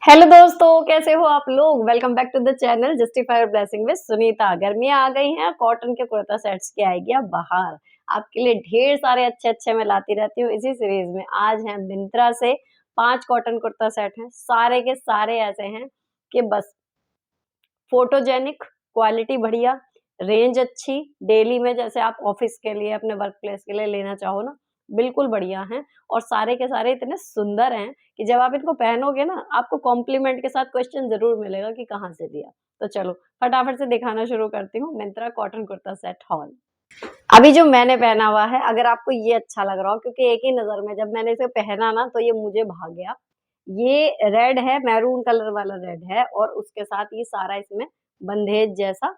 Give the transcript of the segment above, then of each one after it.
Hello दोस्तों, कैसे हो आप लोग। Welcome back to the channel justify blessing with Sunita. गर्मियां आ गई हैं, कॉटन के कुर्ता सेट्स की आएगी अब बाहर। आपके लिए ढेर सारे अच्छे अच्छे मैं लाती रहती हूँ इसी सीरीज में। आज है मिंत्रा से 5 कॉटन कुर्ता सेट हैं, सारे के सारे ऐसे हैं कि बस फोटोजेनिक, क्वालिटी बढ़िया, रेंज अच्छी, डेली में जैसे आप ऑफिस के लिए अपने वर्क प्लेस के लिए लेना चाहो ना, बिल्कुल बढ़िया हैं। और सारे के सारे इतने सुंदर हैं कि जब आप इनको पहनोगे ना, आपको कॉम्प्लीमेंट के साथ क्वेश्चन जरूर मिलेगा कि कहाँ से लिया। तो चलो फटाफट से दिखाना शुरू करती हूँ Myntra cotton kurta set hall. अभी जो मैंने पहना हुआ है, अगर आपको ये अच्छा लग रहा हो, क्योंकि एक ही नजर में जब मैंने इसे पहना ना तो ये मुझे भा गया। ये रेड है, मैरून कलर वाला रेड है, और उसके साथ ये सारा इसमें बंधेज जैसा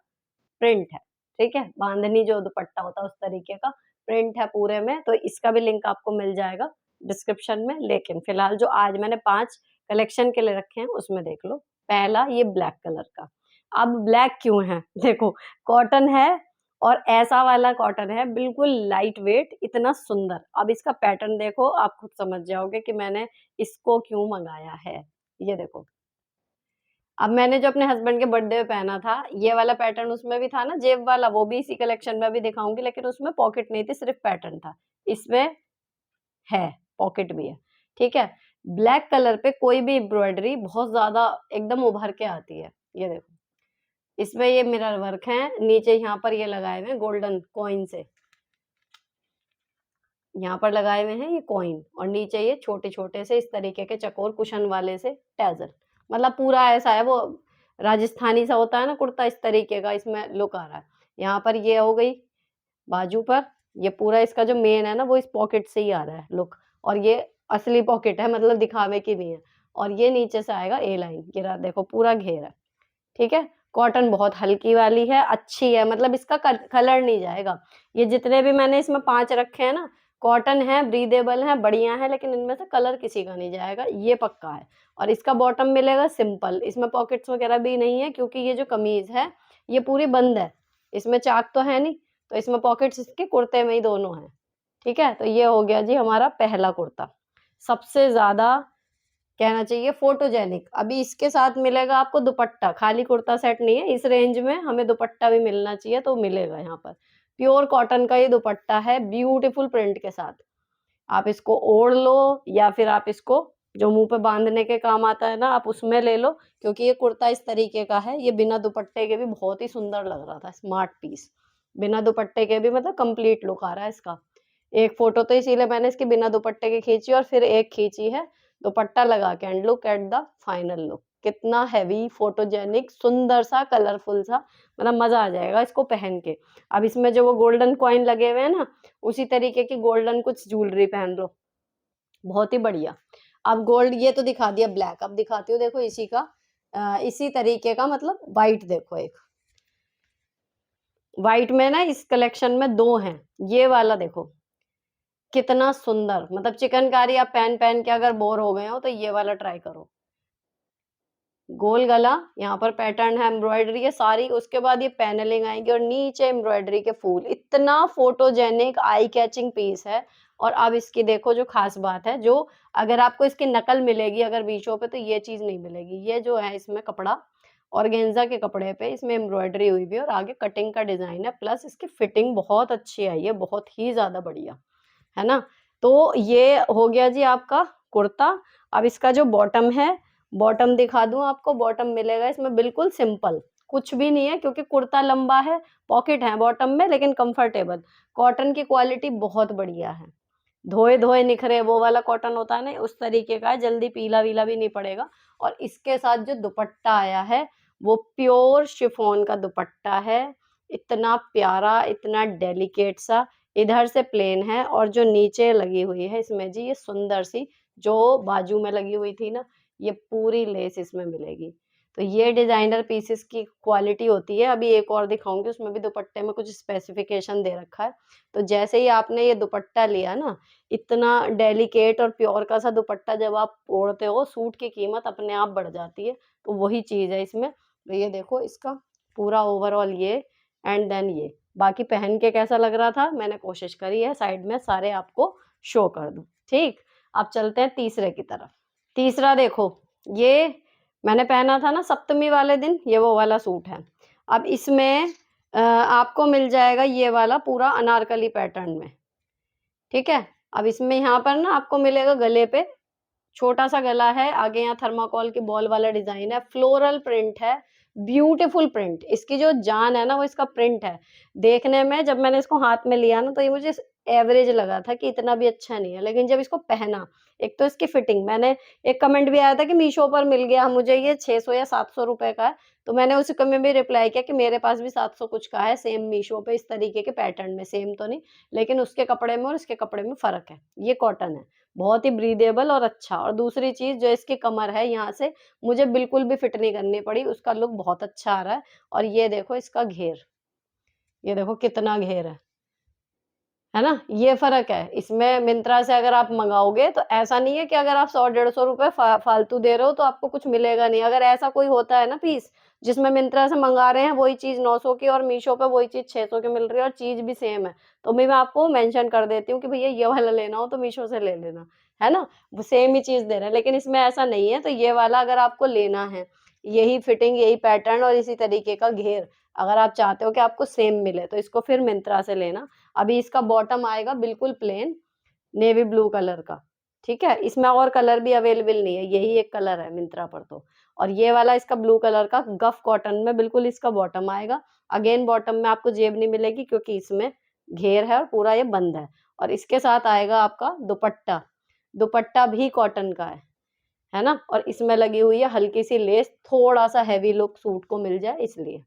प्रिंट है। ठीक है, बांधनी जो दुपट्टा होता है उस तरीके का प्रिंट है पूरे में। तो इसका भी लिंक आपको मिल जाएगा डिस्क्रिप्शन में। लेकिन फिलहाल जो आज मैंने 5 कलेक्शन के लिए रखे हैं उसमें देख लो। पहला ये ब्लैक कलर का। अब ब्लैक क्यों है देखो, कॉटन है और ऐसा वाला कॉटन है, बिल्कुल लाइट वेट, इतना सुंदर। अब इसका पैटर्न देखो, आप खुद समझ जाओगे कि मैंने इसको क्यों मंगाया है। ये देखो, अब मैंने जो अपने हस्बैंड के बर्थडे पे पहना था, ये वाला पैटर्न उसमें भी था ना, जेब वाला, वो भी इसी कलेक्शन में अभी दिखाऊंगी, लेकिन उसमें पॉकेट नहीं थी, सिर्फ पैटर्न था। इसमें है, पॉकेट भी है। ठीक है, ब्लैक कलर पे कोई भी एम्ब्रॉयडरी बहुत ज्यादा एकदम उभर के आती है। ये देखो, इसमें ये मिरर वर्क है, नीचे यहाँ पर ये लगाए हुए हैं गोल्डन कॉइन से, यहाँ पर लगाए हुए हैं ये कॉइन, और नीचे ये छोटे छोटे से इस तरीके के चकोर कुशन वाले से टैजल। मतलब पूरा ऐसा है, वो राजस्थानी सा होता है ना कुर्ता, इस तरीके का इसमें लुक आ रहा है। यहाँ पर ये हो गई बाजू पर, ये पूरा इसका जो मेन है ना वो इस पॉकेट से ही आ रहा है लुक, और ये असली पॉकेट है, मतलब दिखावे की नहीं है। और ये नीचे से आएगा ए लाइन, गिरा देखो पूरा घेर है। ठीक है, कॉटन बहुत हल्की वाली है, अच्छी है, मतलब इसका कलर नहीं जाएगा। ये जितने भी मैंने इसमें 5 रखे हैं ना, कॉटन है, ब्रीदेबल है, बढ़िया है, लेकिन इनमें से कलर किसी का नहीं जाएगा, ये पक्का है। और इसका बॉटम मिलेगा सिंपल, इसमें पॉकेट्स वगैरह भी नहीं है, क्योंकि ये जो कमीज है ये पूरी बंद है, इसमें चाक तो है नहीं, तो इसमें पॉकेट्स इसके कुर्ते में ही दोनों हैं। ठीक है, तो ये हो गया जी हमारा पहला कुर्ता, सबसे ज्यादा कहना चाहिए फोटोजेनिक। अभी इसके साथ मिलेगा आपको दुपट्टा, खाली कुर्ता सेट नहीं है, इस रेंज में हमें दुपट्टा भी मिलना चाहिए, तो मिलेगा यहाँ पर। प्योर कॉटन का ये दुपट्टा है, ब्यूटीफुल प्रिंट के साथ। आप इसको ओढ़ लो, या फिर आप इसको जो मुंह पे बांधने के काम आता है ना, आप उसमें ले लो, क्योंकि ये कुर्ता इस तरीके का है। ये बिना दुपट्टे के भी बहुत ही सुंदर लग रहा था, स्मार्ट पीस। बिना दुपट्टे के भी मतलब कंप्लीट लुक आ रहा है इसका। एक फोटो तो इसीलिए मैंने इसकी बिना दुपट्टे की खींची, और फिर एक खींची है दुपट्टा लगा के। And look at the final look, कितना हैवी, फोटोजेनिक, सुंदर सा, कलरफुल सा, मतलब मजा आ जाएगा इसको पहन के। अब इसमें जो वो गोल्डन कॉइन लगे हुए हैं ना, उसी तरीके की गोल्डन कुछ ज्वेलरी पहन लो, बहुत ही बढ़िया। अब गोल्ड ये तो दिखा दिया ब्लैक, अब दिखाती हूँ देखो इसी का इसी तरीके का, मतलब व्हाइट देखो, एक व्हाइट में ना इस कलेक्शन में 2 हैं। ये वाला देखो कितना सुंदर, मतलब चिकनकारी आप पहन पहन के अगर बोर हो गए हो तो ये वाला ट्राई करो। गोल गला, यहाँ पर पैटर्न है, एम्ब्रॉयडरी है सारी, उसके बाद ये पैनलिंग आएगी और नीचे एम्ब्रॉयडरी के फूल, इतना फोटोजेनिक आई कैचिंग पीस है। और अब इसकी देखो जो खास बात है, जो अगर आपको इसकी नकल मिलेगी अगर मीशो पे, तो ये चीज नहीं मिलेगी। ये जो है इसमें कपड़ा ऑर्गेन्जा के कपड़े पे, इसमें एम्ब्रॉयडरी हुई भी है और आगे कटिंग का डिजाइन है, प्लस इसकी फिटिंग बहुत अच्छी आई है, बहुत ही ज्यादा बढ़िया है ना। तो ये हो गया जी आपका कुर्ता। अब इसका जो बॉटम है, बॉटम दिखा दूं आपको, बॉटम मिलेगा इसमें बिल्कुल सिंपल, कुछ भी नहीं है, क्योंकि कुर्ता लंबा है, पॉकेट है बॉटम में, लेकिन कंफर्टेबल। कॉटन की क्वालिटी बहुत बढ़िया है, धोए धोए निखरे वो वाला कॉटन होता है ना, उस तरीके का है, जल्दी पीला वीला भी नहीं पड़ेगा। और इसके साथ जो दुपट्टा आया है वो प्योर शिफॉन का दुपट्टा है, इतना प्यारा, इतना डेलिकेट सा। इधर से प्लेन है, और जो नीचे लगी हुई है इसमें जी ये सुंदर सी, जो बाजू में लगी हुई थी ना, ये पूरी लेस इसमें मिलेगी। तो ये डिजाइनर पीसेस की क्वालिटी होती है। अभी एक और दिखाऊंगी, उसमें भी दुपट्टे में कुछ स्पेसिफिकेशन दे रखा है। तो जैसे ही आपने ये दुपट्टा लिया ना, इतना डेलिकेट और प्योर का सा दुपट्टा जब आप ओढ़ते हो, सूट की कीमत अपने आप बढ़ जाती है। तो वही चीज है इसमें। तो ये देखो इसका पूरा ओवरऑल ये, एंड देन ये, बाकी पहन के कैसा लग रहा था, मैंने कोशिश करी है साइड में सारे आपको शो कर दूं। ठीक, अब चलते हैं तीसरे की तरफ। तीसरा देखो, ये मैंने पहना था ना सप्तमी वाले दिन, ये वो वाला सूट है। अब इसमें आपको मिल जाएगा ये वाला पूरा अनारकली पैटर्न में, ठीक है। अब इसमें यहाँ पर ना आपको मिलेगा गले पे छोटा सा गला है, आगे यहाँ थर्माकोल की बॉल वाला डिजाइन है, फ्लोरल प्रिंट है, ब्यूटीफुल प्रिंट। इसकी जो जान है ना वो इसका प्रिंट है। देखने में जब मैंने इसको हाथ में लिया ना तो ये मुझे एवरेज लगा था कि इतना भी अच्छा नहीं है, लेकिन जब इसको पहना, एक तो इसकी फिटिंग, मैंने एक कमेंट भी आया था कि मीशो पर मिल गया मुझे ये 600 या 700 रुपए का है, तो मैंने उसी कमेंट में रिप्लाई किया कि मेरे पास भी 700 कुछ का है सेम मीशो पे, इस तरीके के पैटर्न में, सेम तो नहीं लेकिन उसके कपड़े में और इसके कपड़े में फर्क है। ये कॉटन है, बहुत ही ब्रीदेबल और अच्छा। और दूसरी चीज जो इसकी कमर है यहाँ से मुझे बिल्कुल भी फिट नहीं करनी पड़ी, उसका लुक बहुत अच्छा आ रहा है। और ये देखो इसका घेर, ये देखो कितना घेर है ना, ये फर्क है इसमें। मिंत्रा से अगर आप मंगाओगे तो ऐसा नहीं है कि अगर आप 100-150 रुपए फालतू दे रहे हो तो आपको कुछ मिलेगा नहीं। अगर ऐसा कोई होता है ना पीस जिसमें मिंत्रा से मंगा रहे हैं वही चीज 900 की और मीशो पे वही चीज 600 की मिल रही है और चीज भी सेम है, तो मैं आपको मेंशन कर देती हूँ कि भैया ये वाला लेना हो तो मीशो से ले लेना, है ना, वो सेम ही चीज दे रहे हैं। लेकिन इसमें ऐसा नहीं है, तो ये वाला अगर आपको लेना है, यही फिटिंग, यही पैटर्न और इसी तरीके का घेर अगर आप चाहते हो कि आपको सेम मिले तो इसको फिर मिंत्रा से लेना। अभी इसका बॉटम आएगा बिल्कुल प्लेन नेवी ब्लू कलर का, ठीक है। इसमें और कलर भी अवेलेबल नहीं है, यही एक कलर है मिंत्रा पर तो। और ये वाला इसका ब्लू कलर का गफ कॉटन में बिल्कुल इसका बॉटम आएगा। अगेन बॉटम में आपको जेब नहीं मिलेगी क्योंकि इसमें घेर है और पूरा ये बंद है। और इसके साथ आएगा आपका दुपट्टा, दुपट्टा भी कॉटन का है ना। और इसमें लगी हुई है हल्की सी लेस, थोड़ा सा हैवी लुक सूट को मिल जाए इसलिए,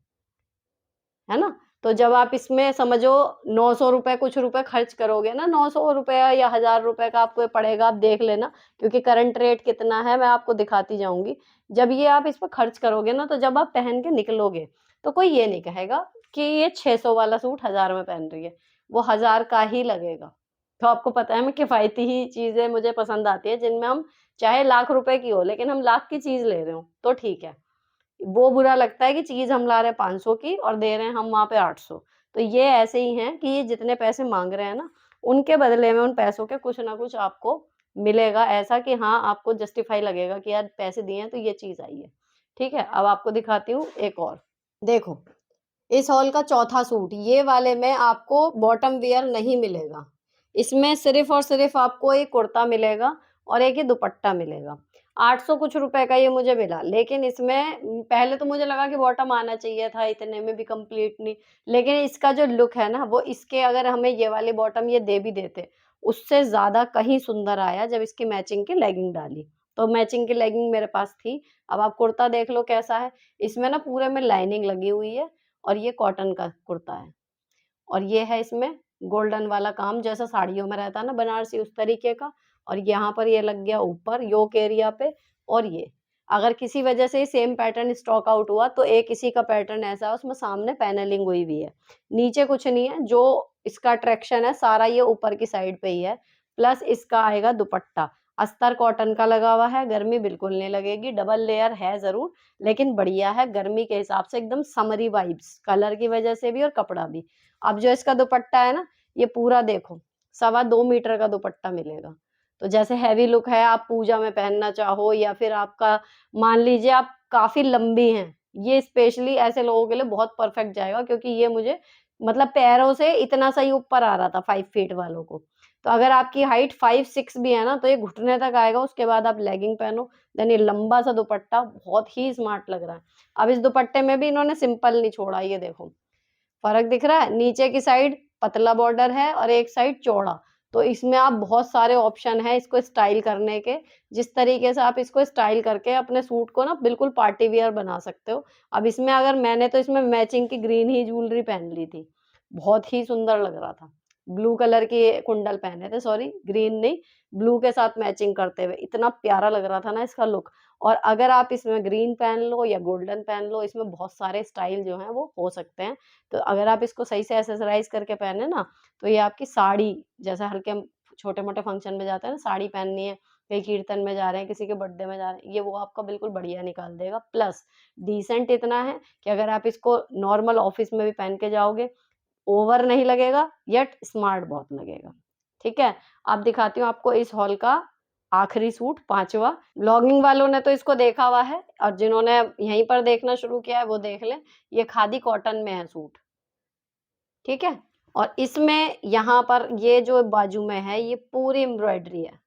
है ना। तो जब आप इसमें समझो 900 रुपए कुछ रुपए खर्च करोगे ना, 900 रुपया या 1000 रुपए का आपको ये पड़ेगा, आप देख लेना क्योंकि करंट रेट कितना है मैं आपको दिखाती जाऊंगी। जब ये आप इस पर खर्च करोगे ना तो जब आप पहन के निकलोगे तो कोई ये नहीं कहेगा कि ये 600 वाला सूट 1000 में पहन रही है, वो 1000 का ही लगेगा। तो आपको पता है मैं किफायती ही चीजें मुझे पसंद आती है जिनमें हम चाहे लाख रुपए की हो लेकिन हम लाख की चीज ले रहे हो तो ठीक है। वो बुरा लगता है कि चीज हम ला रहे हैं 500 की और दे रहे हैं हम वहां पे 800। तो ये ऐसे ही हैं कि ये जितने पैसे मांग रहे हैं ना उनके बदले में उन पैसों के कुछ ना कुछ आपको मिलेगा, ऐसा कि हाँ आपको जस्टिफाई लगेगा कि यार पैसे दिए हैं तो ये चीज आई है। ठीक है, अब आपको दिखाती हूँ एक और। देखो इस हॉल का चौथा सूट, ये वाले में आपको बॉटम वेयर नहीं मिलेगा, इसमें सिर्फ और सिर्फ आपको एक कुर्ता मिलेगा और एक ही दुपट्टा मिलेगा। 800 कुछ रुपए का ये मुझे मिला, लेकिन इसमें पहले तो मुझे लगा कि बॉटम आना चाहिए था, इतने में भी कंप्लीट नहीं। लेकिन इसका जो लुक है ना वो इसके अगर हमें ये वाली बॉटम ये दे भी देते उससे ज्यादा कहीं सुंदर आया जब इसकी मैचिंग की लेगिंग डाली। तो मैचिंग की लेगिंग मेरे पास थी। अब आप कुर्ता देख लो कैसा है, इसमें ना पूरे में लाइनिंग लगी हुई है और ये कॉटन का कुर्ता है। और ये है इसमें गोल्डन वाला काम जैसा साड़ियों में रहता है ना बनारसी उस तरीके का। और यहाँ पर ये लग गया ऊपर योक एरिया पे। और ये अगर किसी वजह से सेम पैटर्न स्टॉक आउट हुआ तो एक इसी का पैटर्न ऐसा है उसमें सामने पैनलिंग हुई भी है, नीचे कुछ नहीं है। जो इसका अट्रैक्शन है सारा ये ऊपर की साइड पे ही है। प्लस इसका आएगा दुपट्टा, अस्तर कॉटन का लगा हुआ है, गर्मी बिल्कुल नहीं लगेगी, डबल लेयर है जरूर लेकिन बढ़िया है गर्मी के हिसाब से, एकदम समरी वाइब्स कलर की वजह से भी और कपड़ा भी। अब जो इसका दुपट्टा है ना ये पूरा देखो 2.25 मीटर का दुपट्टा मिलेगा। तो जैसे हैवी लुक है, आप पूजा में पहनना चाहो या फिर आपका मान लीजिए आप काफी लंबी हैं, ये स्पेशली ऐसे लोगों के लिए बहुत परफेक्ट जाएगा क्योंकि ये मुझे मतलब पैरों से इतना सही ऊपर आ रहा था 5 फीट वालों को। तो अगर आपकी हाइट 5-6 भी है ना तो ये घुटने तक आएगा, उसके बाद आप लेगिंग पहनो, देन ये लंबा सा दुपट्टा बहुत ही स्मार्ट लग रहा है। अब इस दुपट्टे में भी इन्होंने सिंपल नहीं छोड़ा, ये देखो फर्क दिख रहा है, नीचे की साइड पतला बॉर्डर है और एक साइड चौड़ा। तो इसमें आप बहुत सारे ऑप्शन है इसको स्टाइल करने के, जिस तरीके से आप इसको स्टाइल करके अपने सूट को ना बिल्कुल पार्टी वियर बना सकते हो। अब इसमें अगर मैंने तो इसमें मैचिंग की ग्रीन ही ज्वेलरी पहन ली थी, बहुत ही सुंदर लग रहा था। ब्लू कलर के कुंडल पहने थे, सॉरी ग्रीन नहीं, ब्लू के साथ मैचिंग करते हुए इतना प्यारा लग रहा था ना इसका लुक। और अगर आप इसमें ग्रीन पहन लो या गोल्डन पहन लो, इसमें बहुत सारे स्टाइल जो हैं वो हो सकते हैं। तो अगर आप इसको सही से एक्सेसराइज करके पहने ना तो ये आपकी साड़ी जैसे हल्के हम छोटे मोटे फंक्शन में जाते हैं ना, साड़ी पहननी है, कहीं कीर्तन में जा रहे हैं, किसी के बर्थडे में जा रहे हैं, ये वो आपका बिल्कुल बढ़िया निकाल देगा। प्लस डिसेंट इतना है कि अगर आप इसको नॉर्मल ऑफिस में भी पहन के जाओगे ओवर नहीं लगेगा, येट स्मार्ट बहुत लगेगा। ठीक है, अब दिखाती हूँ आपको इस हॉल का आखिरी सूट 5वां। ब्लॉगिंग वालों ने तो इसको देखा हुआ है और जिन्होंने यहीं पर देखना शुरू किया है वो देख लें। ये खादी कॉटन में है सूट, ठीक है। और इसमें यहाँ पर ये जो बाजू में है ये पूरी एम्ब्रॉयडरी है,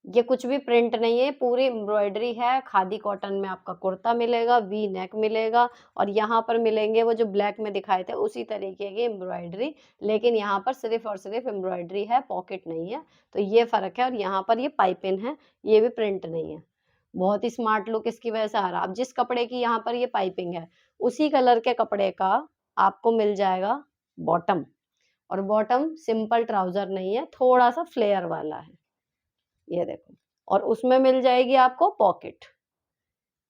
ये कुछ भी प्रिंट नहीं है, पूरी एम्ब्रॉयडरी है। खादी कॉटन में आपका कुर्ता मिलेगा, वी नेक मिलेगा और यहाँ पर मिलेंगे वो जो ब्लैक में दिखाए थे उसी तरीके की एम्ब्रॉयडरी, लेकिन यहाँ पर सिर्फ और सिर्फ एम्ब्रॉयडरी है, पॉकेट नहीं है। तो ये फर्क है। और यहाँ पर ये पाइपिंग है, ये भी प्रिंट नहीं है। बहुत ही स्मार्ट लुक इसकी वजह से आ रहा है। अब जिस कपड़े की यहाँ पर ये पाइपिंग है उसी कलर के कपड़े का आपको मिल जाएगा बॉटम, और बॉटम सिंपल ट्राउजर नहीं है, थोड़ा सा फ्लेयर वाला है, ये देखो। और उसमें मिल जाएगी आपको पॉकेट,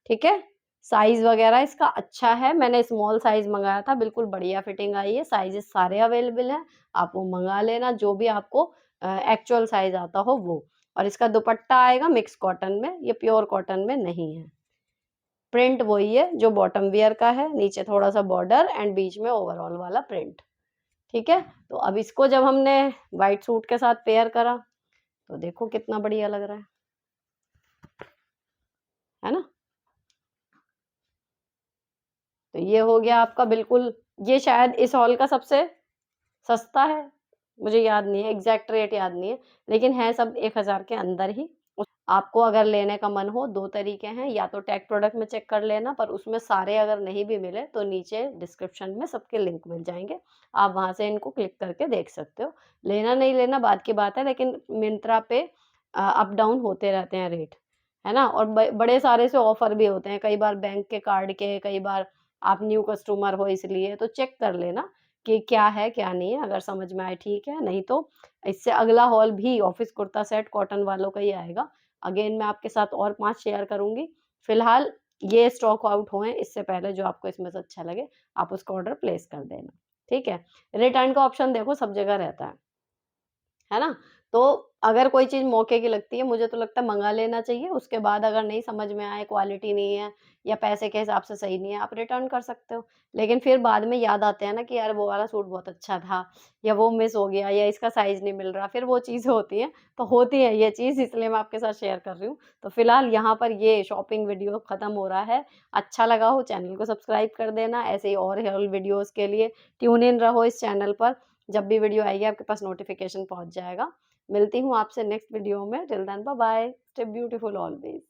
ठीक है। साइज वगैरह इसका अच्छा है, मैंने स्मॉल साइज मंगाया था, बिल्कुल बढ़िया फिटिंग आई है। साइजेस सारे अवेलेबल हैं, आप वो मंगा लेना जो भी आपको एक्चुअल साइज आता हो वो। और इसका दुपट्टा आएगा मिक्स कॉटन में, ये प्योर कॉटन में नहीं है। प्रिंट वही है जो बॉटम वियर का है, नीचे थोड़ा सा बॉर्डर एंड बीच में ओवरऑल वाला प्रिंट, ठीक है। तो अब इसको जब हमने व्हाइट सूट के साथ पेयर करा तो देखो कितना बढ़िया लग रहा है ना। तो ये हो गया आपका बिल्कुल, ये शायद इस हॉल का सबसे सस्ता है, मुझे याद नहीं है, एग्जैक्ट रेट याद नहीं है, लेकिन है सब 1000 के अंदर ही। आपको अगर लेने का मन हो, दो तरीके हैं, या तो टैग प्रोडक्ट में चेक कर लेना, पर उसमें सारे अगर नहीं भी मिले तो नीचे डिस्क्रिप्शन में सबके लिंक मिल जाएंगे, आप वहां से इनको क्लिक करके देख सकते हो। लेना नहीं लेना बात की बात है, लेकिन मिंत्रा पे अप डाउन होते रहते हैं रेट, है ना। और बड़े सारे से ऑफर भी होते हैं, कई बार बैंक के कार्ड के, कई बार आप न्यू कस्टमर हो इसलिए, तो चेक कर लेना कि क्या है क्या नहीं है। अगर समझ में आए ठीक है, नहीं तो इससे अगला हॉल भी ऑफिस कुर्ता सेट कॉटन वालों का ही आएगा। अगेन मैं आपके साथ और 5 शेयर करूंगी। फिलहाल ये स्टॉक आउट हुए, इससे पहले जो आपको इसमें से अच्छा लगे आप उसका ऑर्डर प्लेस कर देना, ठीक है। रिटर्न का ऑप्शन देखो सब जगह रहता है ना। तो अगर कोई चीज़ मौके की लगती है, मुझे तो लगता है मँगा लेना चाहिए, उसके बाद अगर नहीं समझ में आए, क्वालिटी नहीं है या पैसे के हिसाब से सही नहीं है, आप रिटर्न कर सकते हो। लेकिन फिर बाद में याद आते हैं ना कि यार वो वाला सूट बहुत अच्छा था, या वो मिस हो गया, या इसका साइज़ नहीं मिल रहा, फिर वो चीज़ें होती हैं। तो होती है ये चीज़, इसलिए मैं आपके साथ शेयर कर रही हूँ। तो फिलहाल यहाँ पर ये शॉपिंग वीडियो खत्म हो रहा है। अच्छा लगा हो चैनल को सब्सक्राइब कर देना, ऐसे ही और हेल्प वीडियोज़ के लिए ट्यून इन रहो इस चैनल पर। जब भी वीडियो आएगी आपके पास नोटिफ़िकेशन पहुँच जाएगा। मिलती हूँ आपसे नेक्स्ट वीडियो में। Till then bye bye, stay beautiful always.